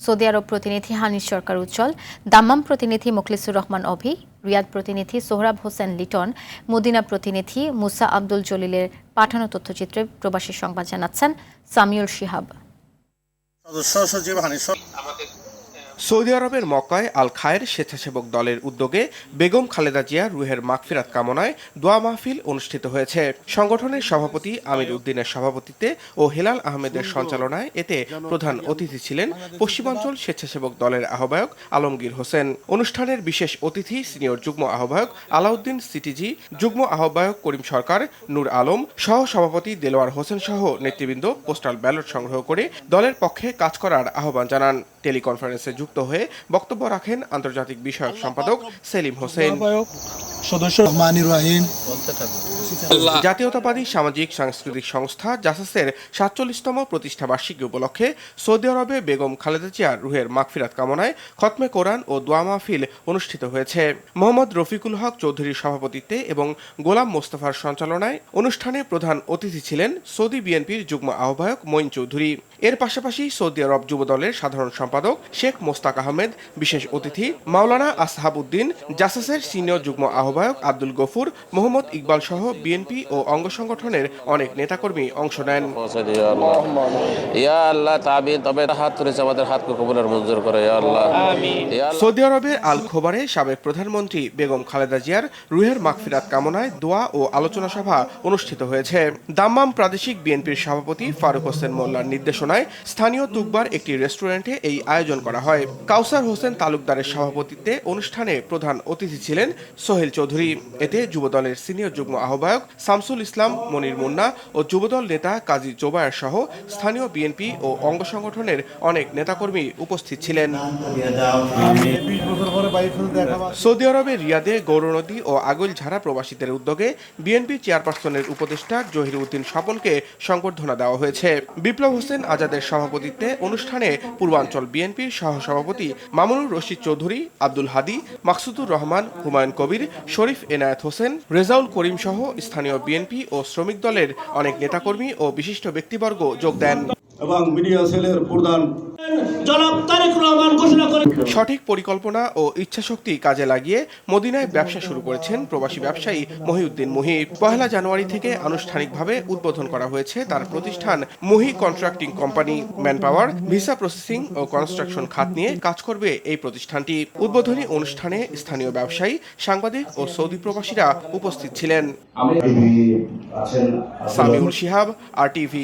Saudi আরব প্রতিনিধি হানিস সরকার উজ্জ্বল, দাম্মাম প্রতিনিধি মোখলেসুর রহমান অভি, রিয়াদ প্রতিনিধি সোহরাব হোসেন লিটন, মদিনা প্রতিনিধি মুসা আব্দুল জলিলের পাঠানো তথ্যচিত্রে প্রবাসী সংবাদ জানাচ্ছেন সামিউল শিহাব। সৌদি আরবের মক্কায় আল খায়ের স্বেচ্ছাসেবক দলের উদ্যোগে বেগম খালেদা জিয়া রুহের মাগফিরাত কামনায় দোয়া মাহফিল অনুষ্ঠিত হয়েছে। সংগঠনের সভাপতি আমির উদ্দিনের সভাপতিত্বে ও হেলাল আহমেদের সঞ্চালনায় এতে প্রধান অতিথি ছিলেন পশ্চিমাঞ্চল স্বেচ্ছাসেবক দলের আহ্বায়ক আলমগীর হোসেন। অনুষ্ঠানের বিশেষ অতিথি সিনিয়র যুগ্ম আহ্বায়ক আলাউদ্দিন সিটিজি, যুগ্ম আহ্বায়ক করিম সরকার, নূর আলম, সহ সভাপতি দেলোয়ার হোসেন সহ নেতৃবৃন্দ পোস্টাল ব্যালট সংগ্রহ করে দলের পক্ষে কাজ করার আহ্বান জানান। টেলিকনফারেন্সে যুক্ত হয়ে বক্তব্য রাখেন আন্তর্জাতিক বিষয়ক সম্পাদক সেলিম হোসেন। জাতীয়তাবাদী সামাজিক সাংস্কৃতিক সংস্থা জাসাসের ৪৭তম প্রতিষ্ঠা বার্ষিকী উপলক্ষে সৌদি আরবে বেগম খালেদা জিয়ার রুহের মাগফিরাত কামনায় খতমে কোরআন ও দোয়া মাহফিল অনুষ্ঠিত হয়েছে। মোহাম্মদ রফিকুল হক চৌধুরীর সভাপতিত্বে এবং গোলাম মোস্তফার সঞ্চালনায় অনুষ্ঠানে প্রধান অতিথি ছিলেন সৌদি বিএনপির যুগ্ম আহ্বায়ক মঈন চৌধুরী। এর পাশাপাশি সৌদি আরব যুবদলের সাধারণ সম্পাদক শেখ মোস্তাক আহমেদ, বিশেষ অতিথি মাওলানা আসহাব উদ্দিন, জাসাসের সিনিয়র যুগ্ম আহ্বায়ক আব্দুল গফুর, মোহাম্মদ ইকবাল সহ বিএনপি ও অঙ্গ সংগঠনের অনেক নেতাকর্মী অংশ নেন। সৌদি আরবের আল খোবারে সাবেক প্রধানমন্ত্রী বেগম খালেদা জিয়ার রুহের মাগফিরাত কামনায় দোয়া ও আলোচনা সভা অনুষ্ঠিত হয়েছে। দাম্মাম প্রাদেশিক বিএনপির সভাপতি ফারুক হোসেন মোল্লার নির্দেশনায় স্থানীয় তুকবার একটি রেস্টুরেন্টে এই আয়োজন করা হয়। কাউসার হোসেন তালুকদারের সভাপতিত্বে অনুষ্ঠানে প্রধান অতিথি ছিলেন সোহেল চৌধুরী। এতে যুবদলের সিনিয়র যুগ্ম আহ্বায়ক শামসুল ইসলাম, মনির মুন্না ও যুবদল নেতা কাজী জোবায়ের সহ স্থানীয় বিএনপি ও অঙ্গ সংগঠনের অনেক নেতাকর্মী উপস্থিত ছিলেন। সৌদি আরবের রিয়াদে গৌরনদী ও আগৈলঝাড়া প্রবাসীদের উদ্যোগে বিএনপি চেয়ারপারসনের উপদেষ্টা জহির উদ্দিন স্বপনকে সংবর্ধনা দেওয়া হয়েছে। বিপ্লব হোসেন আজাদের সভাপতিত্বে অনুষ্ঠানে পূর্বাঞ্চল বিএনপির সহসভাপতি মামুনুর রশিদ চৌধুরী, আব্দুল হাদী, মাকসুদুর রহমান, হুমায়ুন কবির, শরীফ এনায়েত হোসেন, রেজাউল করিম সহ স্থানীয় বিএনপি ও শ্রমিক দলের অনেক নেতাকর্মী ও বিশিষ্ট ব্যক্তিবর্গ যোগ দেন। সঠিক পরিকল্পনা ও ইচ্ছাশক্তি কাজে লাগিয়ে মদিনায় ব্যবসা শুরু করেছেন প্রবাসী ব্যবসায়ী মহিউদ্দিন মুহি। ১ জানুয়ারি থেকে আনুষ্ঠানিকভাবে উদ্বোধন করা হয়েছে তার প্রতিষ্ঠান Muhi contracting company. Manpower, visa processing ও কনস্ট্রাকশন খাত নিয়ে কাজ করবে এই প্রতিষ্ঠানটি। উদ্বোধনী অনুষ্ঠানে স্থানীয় ব্যবসায়ী, সাংবাদিক ও সৌদি প্রবাসীরা উপস্থিত ছিলেন। সামিউল শিহাব, RTV।